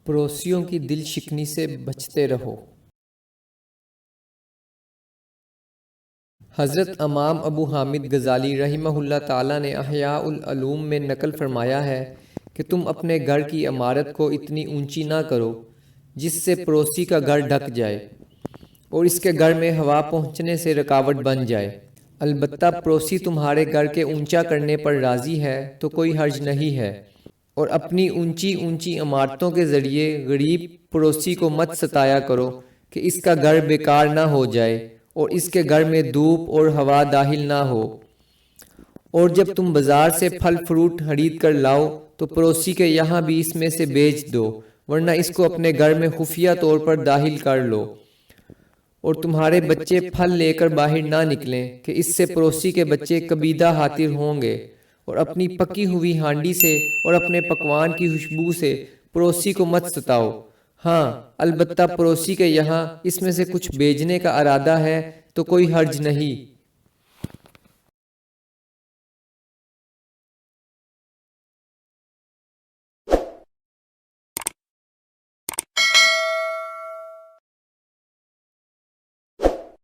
پڑوسیوں کی دل شکنی سے بچتے رہو۔ حضرت امام ابو حامد غزالی رحمہ اللہ تعالیٰ نے احیاء العلوم میں نقل فرمایا ہے کہ تم اپنے گھر کی عمارت کو اتنی اونچی نہ کرو جس سے پڑوسی کا گھر ڈھک جائے اور اس کے گھر میں ہوا پہنچنے سے رکاوٹ بن جائے۔ البتہ پڑوسی تمہارے گھر کے اونچا کرنے پر راضی ہے تو کوئی حرج نہیں ہے، اور اپنی اونچی اونچی عمارتوں کے ذریعے غریب پڑوسی کو مت ستایا کرو کہ اس کا گھر بیکار نہ ہو جائے اور اس کے گھر میں دھوپ اور ہوا داخل نہ ہو۔ اور جب تم بازار سے پھل فروٹ خرید کر لاؤ تو پڑوسی کے یہاں بھی اس میں سے بیچ دو، ورنہ اس کو اپنے گھر میں خفیہ طور پر داخل کر لو۔ اور تمہارے بچے پھل لے کر باہر نہ نکلیں کہ اس سے پڑوسی کے بچے کبیدہ خاطر ہوں گے، اور اپنی پکی ہوئی ہانڈی سے اور اپنے پکوان کی خوشبو سے پڑوسی کو مت ستاؤ۔ ہاں، البتہ پڑوسی کے یہاں اس میں سے کچھ بیچنے کا ارادہ ہے تو کوئی حرج نہیں۔